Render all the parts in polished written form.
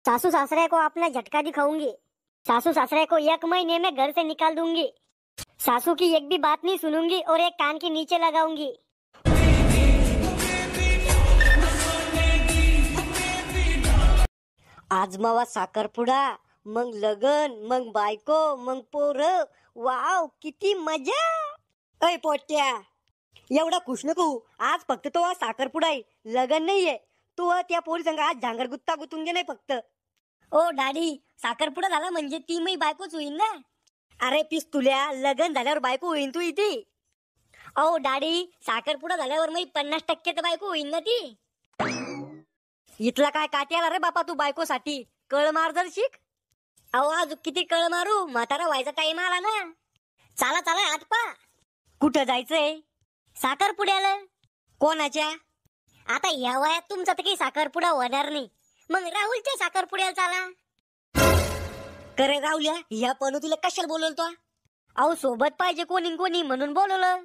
सासू ससुरे को अपना झटका दिखाऊंगी। सासू ससुरे को 1 महीने में घर से निकाल दूंगी। सासू की एक भी बात नहीं सुनूंगी और एक कान के नीचे लगाऊंगी। आजमावा साखरपुडा, मग लगन, मग बायको, मग पोर। वाव, किती मजा। अय पोट्या, एवढा खुश नको। आज फक्त तो साखरपुडा आहे, लगन नाहीये। तू त्या पोरी संग आज झांगर गुत्ता गुतून घे नाही फक्त। ओ डॅडी, साखरपुडा झाला म्हणजे ती मी बायकोच होईन ना। अरे पिस्तुल्या, लगन झाल्यावर बायको होईन तू इथे। ओ डॅडी, साखरपुडा झाल्यावर मी 50% तर बायको होईन ना ती। इथला काय काट्याला रे बापा तू बायकोसाठी, कळ मार जर शिक। अहो आज किती कळ मारू, म्हातारा व्हायचा टाइम आला ना। चला चला आत पा। कुठं जायचंय? साखरपुड्याला। कोणाच्या? आता या वयात तुमचा तर काही साखरपुडा होणार नाही, मग राहुलच्या साखरपुड्याला चला। करे राहुल्या, ह्या पण तुला कशाला बोलवतो? अहो सोबत पाहिजे कोणी कोणी म्हणून बोलवलं।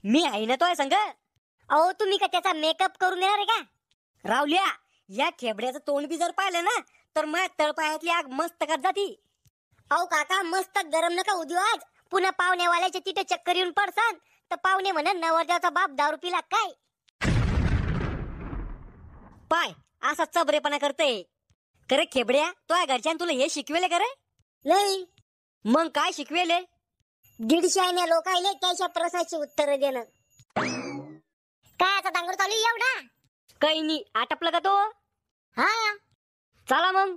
मी आहे ना तो संग। अहो तुम्ही का त्याचा मेकअप करून देणार आहे का? राहुल्या, या खेबड्याचं तोंड बी जर पाहिलं ना तर माझ्या तळपायातली आग मस्त कर जाती। अहो काका, मस्त गरम नका उद्यो आज। पुन्हा पाहुण्यावाल्याच्या तिथे चक्कर येऊन पडसान तर पाहुणे म्हणन नवरदेवाचा बाप दारू पिला काय। पाय असा चबरेपणा करते करे खेबड्या, तो घरच्यान तुला हे शिकवेले करे? नाही। मग काय शिकवेले? 150 लोकायले त्याच्या प्रश्नाची उत्तर देणं। काय आता डांगर चालू एवढा? काही नाही, आटपलं का तो? हा चला मग।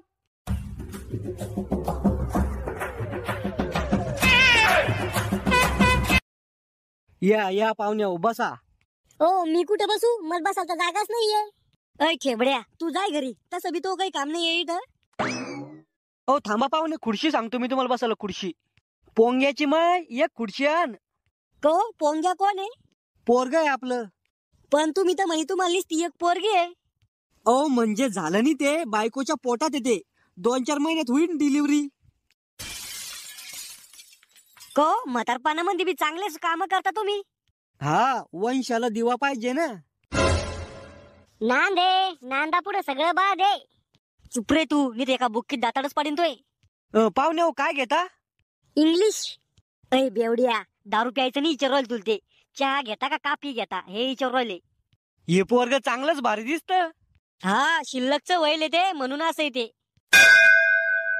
या पाहुण्या बसा। ओ मी कुठे बसू? मला बसायला जागाच नाहीये। अय खेबड्या, तू जाय घरी, तसं बी तो काही काम नाही इथं। ओ थांबा पाहुणे, खुर्ची सांगतो मी तुम्हाला बसायला। खुर्ची पोंग्याची माय एक खुर्ची आण। को पोंग्या कोण आहे? पोरग आहे आपलं। पण तुम्ही तर म्हणे तुम्हाला ती एक पोरगी आहे। ओ म्हणजे झालं नाही, ते बायकोच्या पोटात येते, 2-4 महिन्यात होईल डिलिव्हरी। को म्हातारपणामध्ये बी चांगलेच काम करता तुम्ही। हा, वंशाला दिवा पाहिजे ना। नांदे नांदा पुढे सगळं बाद आहे। चुप रे तू, नीट एका बुक्कीत दाताडच पाडीन तोय। पाहुणे हो काय घेता? इंग्लिश। अय बेवड्या, दारू प्यायचं नाही विचारलं तुला ते। चहा घेता का काफी घेता हे विचारले। हे पोरग चांगलंच भारी दिसत। हा, शिल्लकचं वैल ते म्हणून असं ते।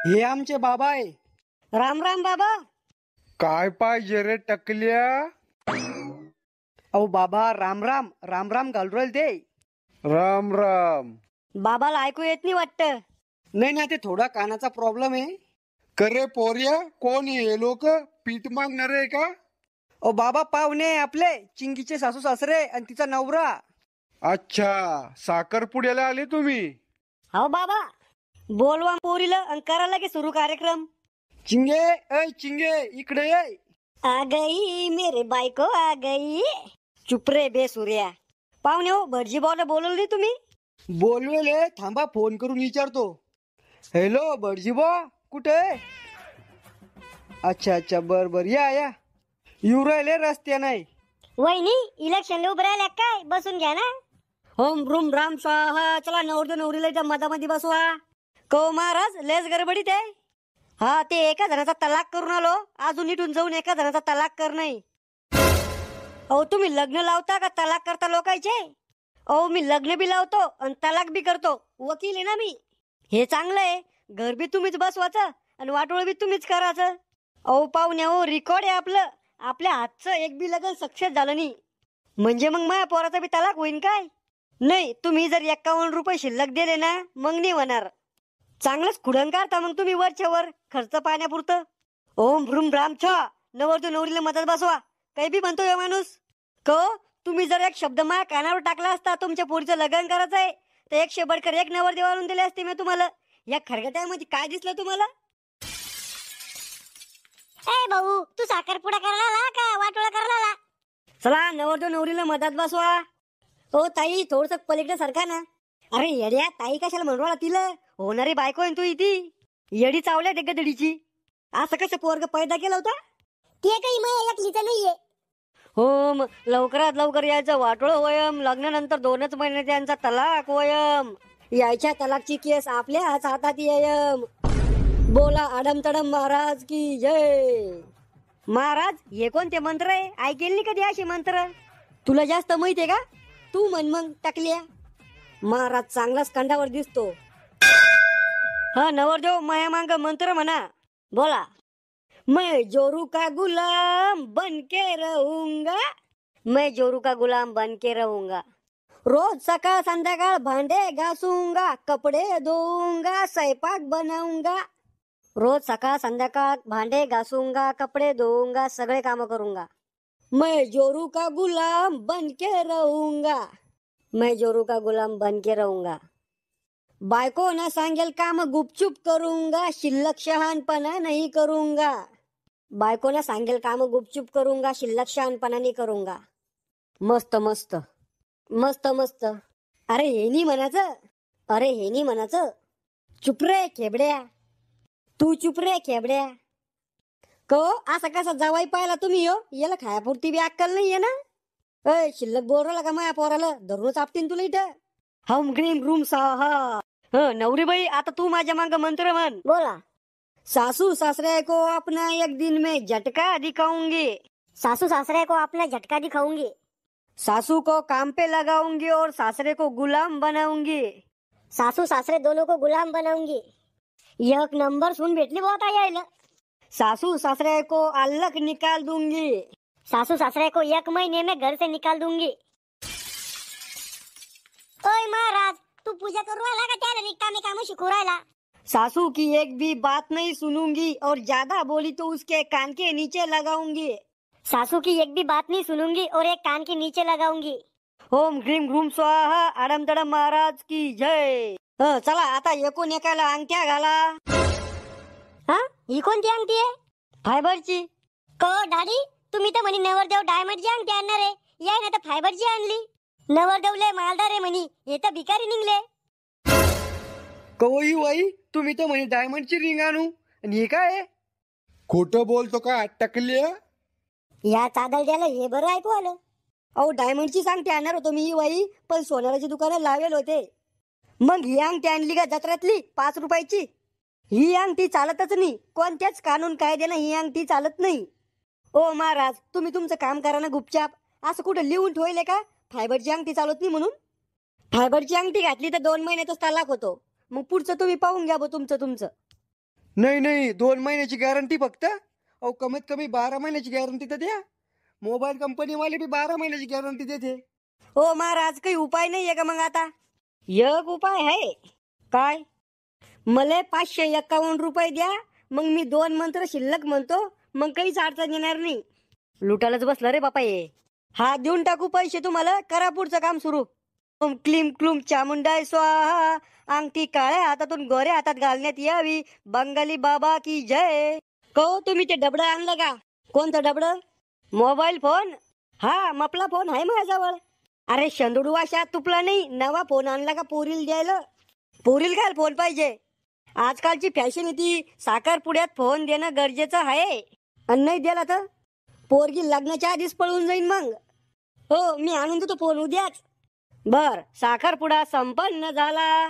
हे आमचे बाबा आहे। राम राम बाबा। काय पाहिजे रे टकल्या? अहो बाबा, राम राम राम राम घालू राहिले ते। राम राम। बाबाला ऐकू येत नाही वाटतं? नाही ना, ते थोडा कानाचा प्रॉब्लेम आहे। करे पोर्या, कोण हे लोक? पीठ मागणार आहे का? ओ बाबा, पाहुणे आपले चिंगीचे सासू सासरे आणि तिचा नवरा। अच्छा, साखरपुड्याला आले तुम्ही? हो बाबा, बोलवा पोरीला आणि करा लगे सुरू कार्यक्रम। चिंगे, अय चिंगे, इकडे ये। आ गई मेरे बायको आ गई। चुप रे बेसुऱ्या। पाहुणे हो, भटजी भाऊला बोलवली तुम्ही? बोलवेले, थांबा फोन करून विचारतो। हॅलो भटजी भाऊ, कुठे? अच्छा बर या येऊ राहिले रस्त्या नाही। वहिनी इलेक्शन उभं राहिल्या काय? बसून घ्या ना। होम रूम राम स्वाहा। चला नवरदेव नवरीला मधामध्ये बसवा। को महाराज लेस गडबडीत आहे। हा, ते एका जणाचा तलाक करून आलो, अजून इथून जाऊन एका जणाचा तलाक कर नाही। अहो तुम्ही लग्न लावता का तलाक करता लोकांचे? अहो मी लग्न बी लावतो आणि तलाक बी करतो, वकील आहे ना मी। हे चांगलं आहे, घर बी तुम्हीच बसवायचं आणि वाटोळ बी तुम्हीच करायचं। अहो पाहुण्या हो, रेकॉर्ड आहे आपलं। आपल्या हातचं एक बी लग्न सक्सेस झालं नाही म्हणजे मग माझ्या पोराचा बी तलाक होईन काय? नाही, तुम्ही जर 51 रुपये शिल्लक दिले ना मग नाही होणार। चांगलंच खुडन काढता मग तुम्ही वरच्या वर खर्च पाण्यापुरतं। ओम भ्रूम राम छ। नवरदेव नवरीला मदत बसवा, काही बी म्हणतो माणूस। क तुम्ही जर एक शब्द माझ्या कानावर टाकला असता तुमच्या पोरीचं लग्न करायचंय तर 100 बडकर 1 नवरदेव आणून दिले असते मी तुम्हाला। या खरगट्यामध्ये काय दिसलं तुम्हाला? ए भाऊ, तू साखरपुडा करायला आला का वाटोळा करायला आला? चला नवरदेव नवरीला मदत बसवा। हो ताई, थोडस पलीकडे सरका ना। अरे येड्या, ताई कशाला म्हणून तिला? होणारी बायको आहे तू इथे। येडी चावल्या ते गदडीची। असं कसं पोरग पैदा केलं होता? ते काही माझ्या एकलीचं नाहीये। हो, लवकरात लवकर यायचं वाटोळ वयम, लग्नानंतर 2च महिने त्यांचा तलाक वयम। यायच्या तलाकची केस आपल्याच हातात येयम. बोला आडम तडम महाराज की जय. महाराज हे कोणते मंत्र आहे? ऐकेल नाही कधी असे मंत्र. तुला जास्त माहितीये का? तू म्हण मग टाकल्या. महाराज चांगलाच कंडावर दिसतो. हा नवरदेव माया मांग मंत्र म्हणा. बोला. मैं जोरू का गुलाम बन के रहूंगा. मैं जोरू का गुलाम बन के रहूंगा. रोज सकाळ संध्याकाळ भांडे घासूंगा, कपडे धुऊंगा, स्वयंपाक बनवूंगा. रोज सकाळ संध्याकाळ भांडे घासूंगा, कपडे धुऊंगा, सगळे काम करूंगा. मैं जोरू का गुलाम बन के रहूंगा. मैं जोरू का गुलाम बन के रहूंगा. बायको ना सांगेल काम गुपचूप करूंगा, शिल्लक शहाणपणा नहीं करूंगा. बायको ना सांगेल काम गुपचूप करूंगा, शिल्लक शहाणपणा नहीं करूंगा. मस्त मस्त मस्त मस्त. अरे हे नाही म्हणायचं. अरे हे नाही म्हणायचं. चुप रे खेबड्या. तू चुप रे खेबड्या. को असा कसा जावाई पाहिला तुम्ही हो? याला खायापुरती बी अक्कल नाहीये ना. अय शिल्लक बोरला का माया पोराला धरूनच आपतीन तुला इथं. हम ग्रीम रूम साहा. नवरीबाई आता तू माझ्या मांग मंत्र म्हण. बोला. सासू सासरे को अपना एक दिन में झटका दिखाऊंगी. सासू सासरे को अपना झटका दिखाऊंगी. सासू को काम पे लगाऊंगी और सासरे को गुलाम बनाऊंगी. सासू सासरे दोनों को गुलाम बनाऊंगी. एक नंबर सुन भेटली बहुत यायला. सासू ससुरे को अलग निकाल दूंगी. सासू ससुरे को 1 महीने में घर से निकाल दूंगी. ओय महाराज तू पूजा करू राहिला का त्याला रिकामे काम शिकू राहिला? सासू की एक भी बात नहीं सुनूंगी और ज्यादा बोली तो उसके कान के नीचे लगाऊंगी. सासू की एक भी बात नहीं सुनूंगी और एक कान के नीचे लगाऊंगी. ओम ग्रीम ग्रूम स्वाहा. आडम तडम महाराज की जय. चला आता एकूण एकाला अंगठ्या घाला. हा ही कोणती अंगठी आहे? फायबरची. को दादी तुम्ही तर म्हणी नवरदेव डायमंडची अंगठी आणणार आहे. या ना तर फायबरची आणली. नवरदेव लय मालदार आहे म्हणी. हे तर भिकारी निघले. कवई वाई तुम्ही तर म्हणे डायमंडची रिंग आणू आणि हे काय आहे? खोटं बोलतो का टकल्या? या चादल द्यायला हे बरं ऐकू आलं. अहो डायमंडची अंगठी आणणार होतो मी वाई, पण सोनाराची दुकानं लावेल होते. मग ही अंगठी आणली का जत्रातली 5 रुपयाची. ही अंगठी चालतच नाही. कोणत्याच कानून कायद्यानं ही अंगठी चालत नाही. ओ महाराज तुम्ही तुमचं काम करा ना गुपचाप. असं कुठं लिहून ठेवले का फायबरची अंगठी चालत नाही म्हणून? फायबरची अंगठी घातली तर 2 महिन्यातच तलाक होतो. मग पुढचं तुम्ही पाहून घ्या तुमचं. नाही नाही 2 महिन्याची गॅरंटी फक्त. अहो कमीत कमी 12 महिन्याची गॅरंटी तर द्या. मोबाईल कंपनी वाले बी 12 महिन्याची गॅरंटी देते. हो महाराज काही उपाय नाहीये का मग आता? एक उपाय आहे. काय? मला 551 रुपये द्या. मग मी 2 मंत्र शिल्लक म्हणतो. मग काहीच अडचण येणार नाही. लुटायलाच बसलं रे बापा हे. हा देऊन टाकू पैसे तुम्हाला. करा पुढचं काम सुरू. ओम क्लीम क्लूम चामुंडाय स्वाहा. अंगठी काळ्या हातातून गोऱ्या हातात घालण्यात यावी. बंगाली बाबा की जय. को तुम्ही ते डबडं आणलं का? कोणतं डबडं? Mobile phone. हा मपला फोन आहे माझ्याजवळ. अरे शंदुडू अशा तुपला नाही. नवा फोन आणला का पोरील द्यायला? पोरील काय फोन पाहिजे? आजकालची फॅशन येते. साखरपुड्यात फोन देणं गरजेचं आहे. आणि नाही दिला तर पोरगी लग्नाच्या आधीच पळून जाईन मग. हो मी आणून देतो फोन उद्याच. बर साखरपुडा संपन्न झाला.